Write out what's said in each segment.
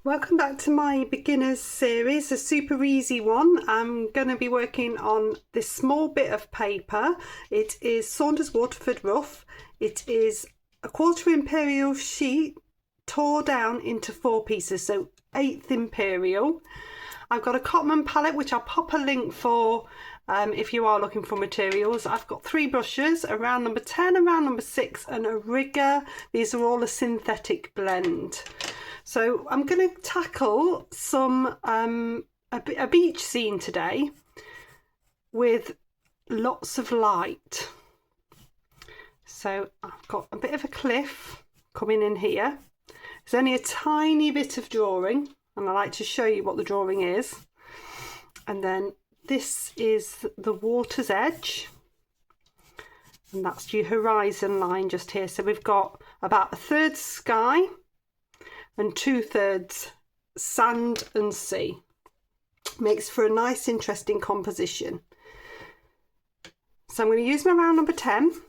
Welcome back to my beginners series, a super easy one. I'm going to be working on this small bit of paper. It is Saunders Waterford Rough. It is a 1/4 imperial sheet tore down into 4 pieces, so 1/8 imperial. I've got a Cotman palette which I'll pop a link for if you are looking for materials. I've got 3 brushes, a round number 10, a round number 6 and a rigger. These are all a synthetic blend. So I'm going to tackle some a beach scene today with lots of light. So I've got a bit of a cliff coming in here. There's only a tiny bit of drawing and I like to show you what the drawing is. And then this is the water's edge. And that's your horizon line just here. So we've got about 1/3 sky and 2/3 sand and sea. Makes for a nice interesting composition. So I'm going to use my round number 10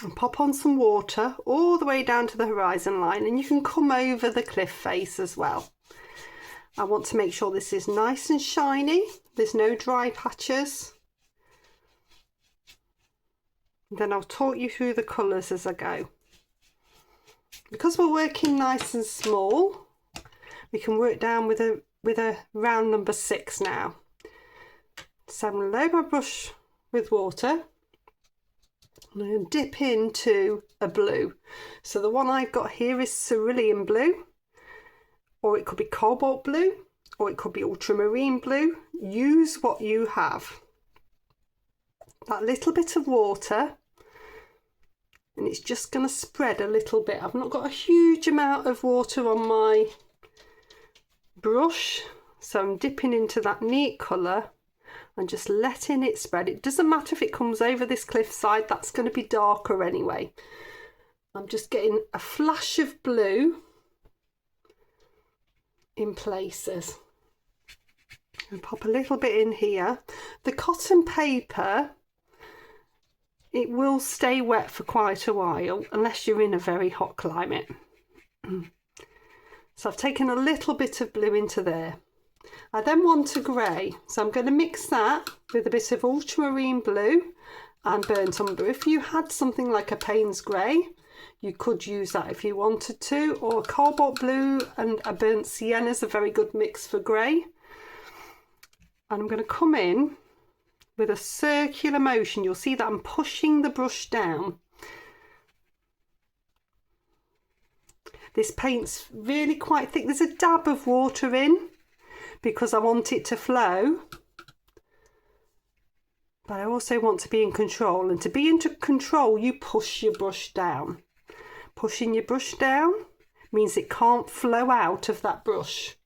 and pop on some water all the way down to the horizon line, and you can come over the cliff face as well. I want to make sure this is nice and shiny, there's no dry patches. Then I'll talk you through the colours as I go. Because we're working nice and small, we can work down with a round number 6 now. So I'm going to load my brush with water. I'm going to dip into a blue. So the one I've got here is cerulean blue, or it could be cobalt blue, or it could be ultramarine blue. Use what you have. That little bit of water, and it's just going to spread a little bit. I've not got a huge amount of water on my brush, so I'm dipping into that neat colour and just letting it spread. It doesn't matter if it comes over this cliffside, that's going to be darker anyway. I'm just getting a flash of blue in places. And pop a little bit in here. The cotton paper, it will stay wet for quite a while unless you're in a very hot climate. So I've taken a little bit of blue into there. I then want a grey, so I'm going to mix that with a bit of ultramarine blue and burnt umber. If you had something like a Payne's grey, you could use that if you wanted to, or cobalt blue and a burnt sienna is a very good mix for grey. And I'm going to come in with a circular motion. You'll see that I'm pushing the brush down. This paint's really quite thick. There's a dab of water in because I want it to flow, but I also want to be in control, and to be in control you push your brush down. Pushing your brush down means it can't flow out of that brush.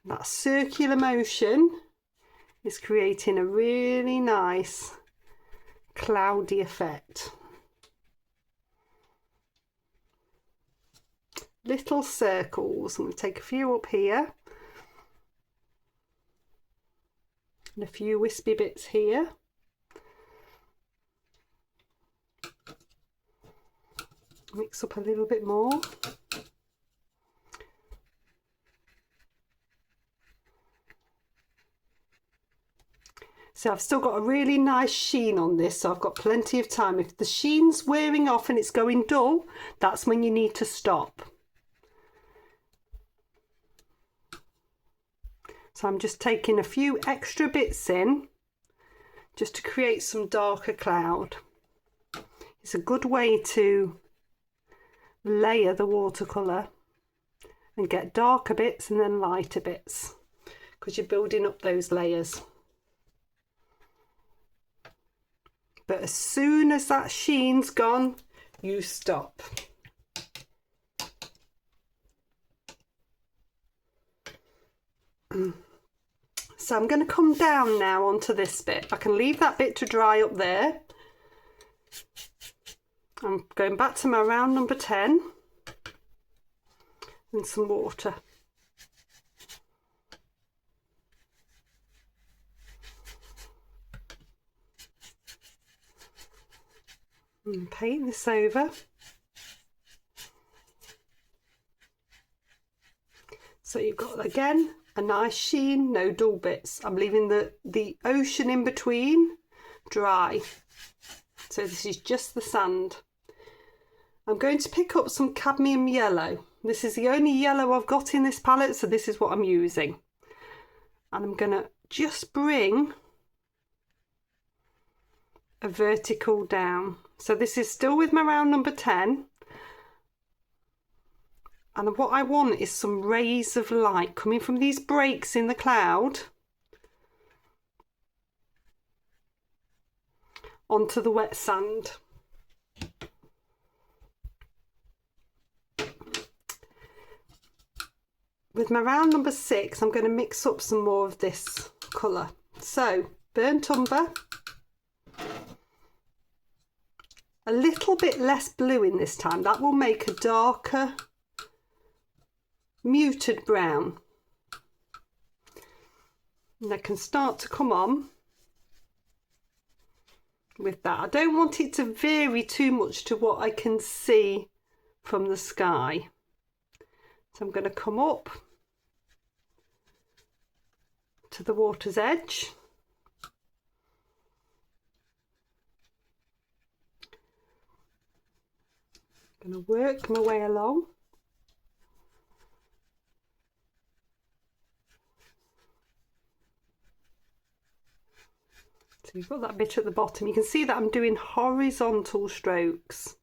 That circular motion is creating a really nice cloudy effect. Little circles. I'm going to take a few up here and a few wispy bits here. Mix up a little bit more. So I've still got a really nice sheen on this, so I've got plenty of time. If the sheen's wearing off and it's going dull, that's when you need to stop. So I'm just taking a few extra bits in just to create some darker cloud. It's a good way to layer the watercolour and get darker bits and then lighter bits, because you're building up those layers. But as soon as that sheen's gone, you stop. So I'm going to come down now onto this bit. I can leave that bit to dry up there. I'm going back to my round number 10 and some water. and paint this over. So you've got, again, a nice sheen, no dull bits. I'm leaving the ocean in between dry. So this is just the sand. I'm going to pick up some cadmium yellow. This is the only yellow I've got in this palette, so this is what I'm using. And I'm going to just bring a vertical down. So this is still with my round number 10. And what I want is some rays of light coming from these breaks in the cloud onto the wet sand. With my round number 6, I'm going to mix up some more of this colour. So, burnt umber, a little bit less blue in this time. That will make a darker, muted brown. And I can start to come on with that. I don't want it to vary too much to what I can see from the sky. So I'm going to come up to the water's edge. I'm going to work my way along. So you've got that bit at the bottom. You can see that I'm doing horizontal strokes.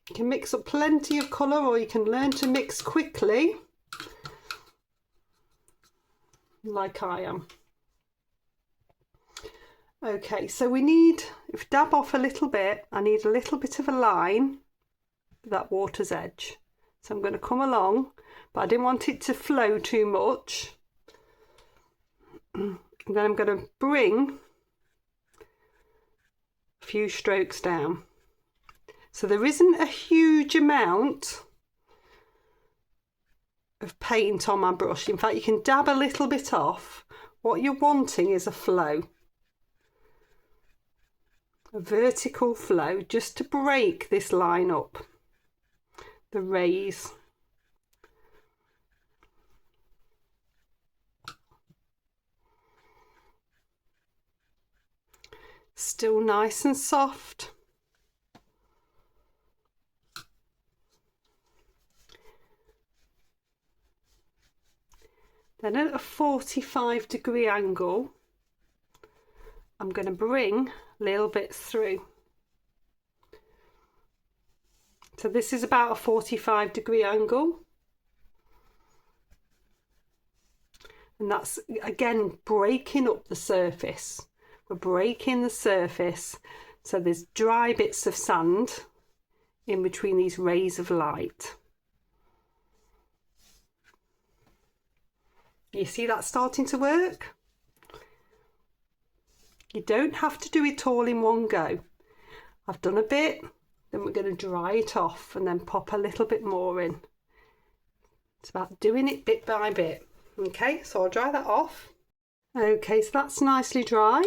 You can mix up plenty of colour, or you can learn to mix quickly, like I am. Okay, so we need, if dab off a little bit, I need a little bit of a line for that water's edge. So I'm going to come along, but I didn't want it to flow too much. And then I'm going to bring a few strokes down. So there isn't a huge amount of paint on my brush. In fact, you can dab a little bit off. What you're wanting is a flow. A vertical flow, just to break this line up. The rays. Still nice and soft. Then at a 45-degree angle, I'm going to bring little bits through. So this is about a 45-degree angle. And that's, again, breaking up the surface. We're breaking the surface. So there's dry bits of sand in between these rays of light. You see that starting to work? You don't have to do it all in one go. I've done a bit, then we're going to dry it off and then pop a little bit more in. It's about doing it bit by bit. Okay, so I'll dry that off. Okay, so that's nicely dry.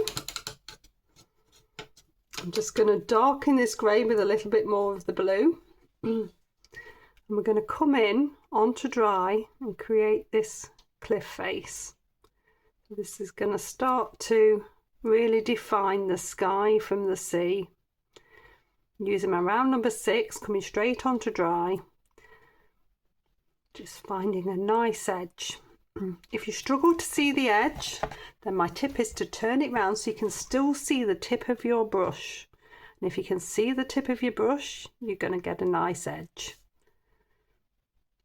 I'm just going to darken this grey with a little bit more of the blue. And we're going to come in onto dry and create this cliff face. This is going to start to really define the sky from the sea. Using my round number 6, coming straight onto dry. Just finding a nice edge. If you struggle to see the edge, then my tip is to turn it round so you can still see the tip of your brush. And if you can see the tip of your brush, you're going to get a nice edge.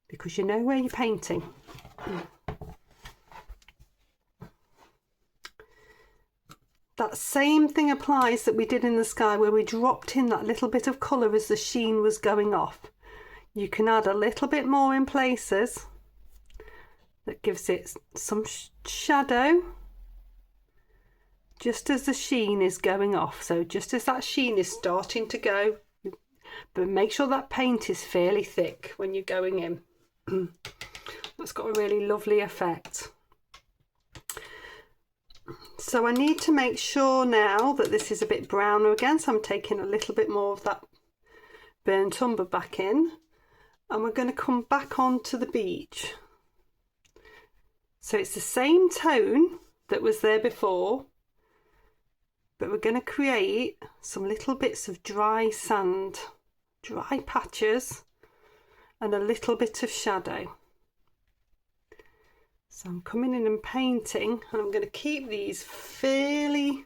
Because you know where you're painting. That same thing applies that we did in the sky, where we dropped in that little bit of colour as the sheen was going off. You can add a little bit more in places. That gives it some shadow just as the sheen is going off. So just as that sheen is starting to go, but make sure that paint is fairly thick when you're going in. That's got a really lovely effect. So I need to make sure now that this is a bit browner again, so I'm taking a little bit more of that burnt umber back in, and we're going to come back onto the beach. So it's the same tone that was there before, but we're going to create some little bits of dry sand, dry patches, and a little bit of shadow. So I'm coming in and painting, and I'm going to keep these fairly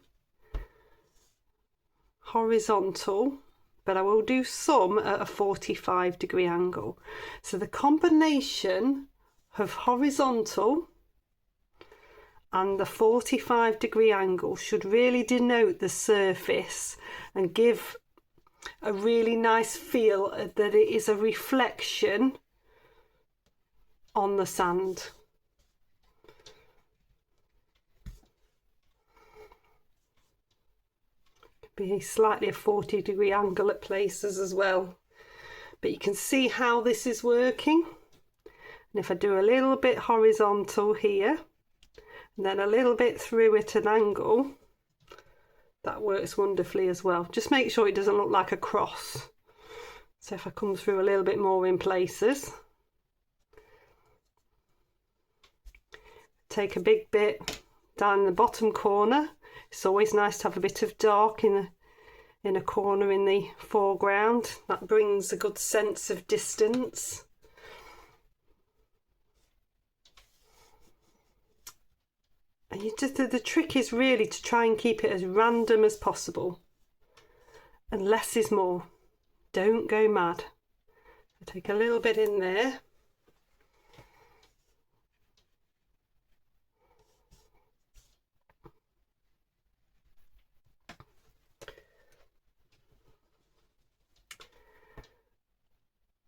horizontal, but I will do some at a 45-degree angle. So the combination of horizontal and the 45-degree angle should really denote the surface and give a really nice feel that it is a reflection on the sand. Be slightly a 40-degree angle at places as well, but you can see how this is working. And if I do a little bit horizontal here and then a little bit through at an angle, that works wonderfully as well. Just make sure it doesn't look like a cross. So if I come through a little bit more in places, take a big bit down in the bottom corner. It's always nice to have a bit of dark in a corner in the foreground. That brings a good sense of distance. And the trick is really to try and keep it as random as possible. And less is more. Don't go mad. Take a little bit in there.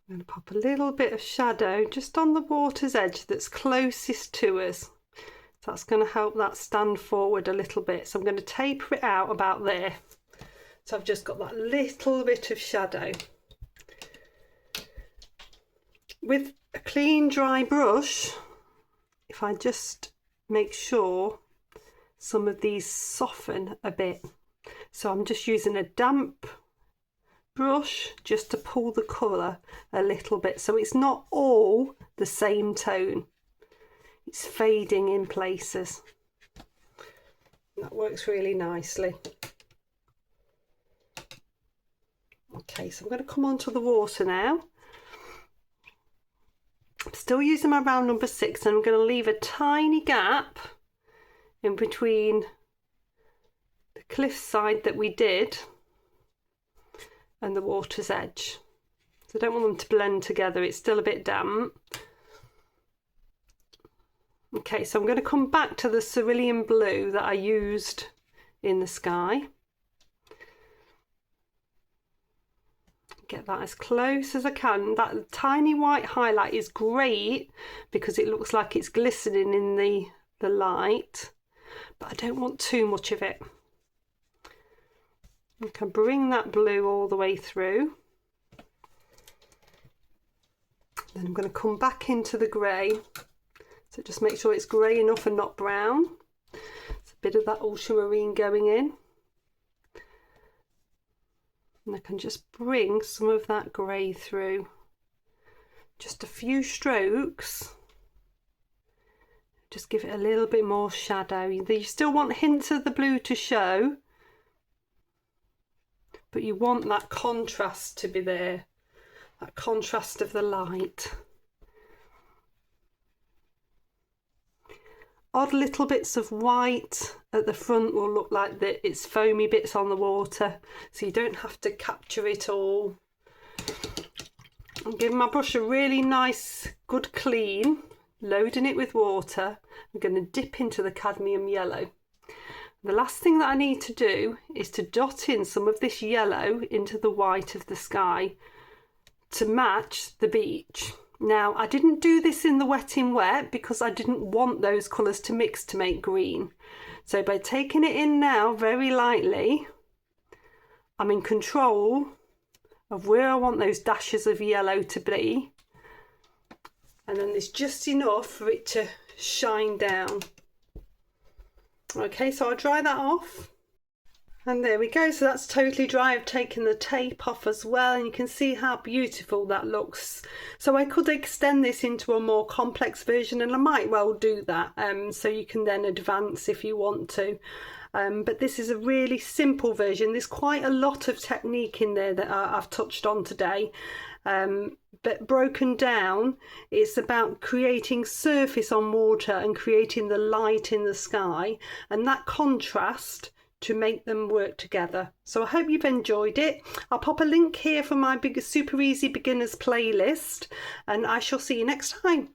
I'm going to pop a little bit of shadow just on the water's edge that's closest to us. That's going to help that stand forward a little bit. So I'm going to taper it out about there. So I've just got that little bit of shadow. With a clean dry brush, if I just make sure some of these soften a bit. So I'm just using a damp brush just to pull the colour a little bit, so it's not all the same tone, it's fading in places. That works really nicely. Okay, so I'm going to come onto the water now. I'm still using my round number 6, and I'm going to leave a tiny gap in between the cliff side that we did and the water's edge. So I don't want them to blend together, it's still a bit damp. Okay, so I'm going to come back to the cerulean blue that I used in the sky. Get that as close as I can. That tiny white highlight is great because it looks like it's glistening in the light, but I don't want too much of it. I can bring that blue all the way through. Then I'm going to come back into the grey. So just make sure it's grey enough and not brown. It's a bit of that ultramarine going in. And I can just bring some of that grey through. Just a few strokes. Just give it a little bit more shadow. You still want hints of the blue to show, but you want that contrast to be there, that contrast of the light. Odd little bits of white at the front will look like it's foamy bits on the water, so you don't have to capture it all. I'm giving my brush a really nice, good clean, loading it with water. I'm going to dip into the cadmium yellow. The last thing that I need to do is to dot in some of this yellow into the white of the sky to match the beach. Now, I didn't do this in the wet in wet because I didn't want those colours to mix to make green. So by taking it in now very lightly, I'm in control of where I want those dashes of yellow to be. And then there's just enough for it to shine down. Okay, so I'll dry that off. And there we go, so that's totally dry. I've taken the tape off as well, and you can see how beautiful that looks. So I could extend this into a more complex version, and I might well do that, so you can then advance if you want to. But this is a really simple version. There's quite a lot of technique in there that I've touched on today. But broken down, it's about creating surface on water and creating the light in the sky, and that contrast to make them work together. So I hope you've enjoyed it. I'll pop a link here for my Super Easy Beginners playlist, and I shall see you next time.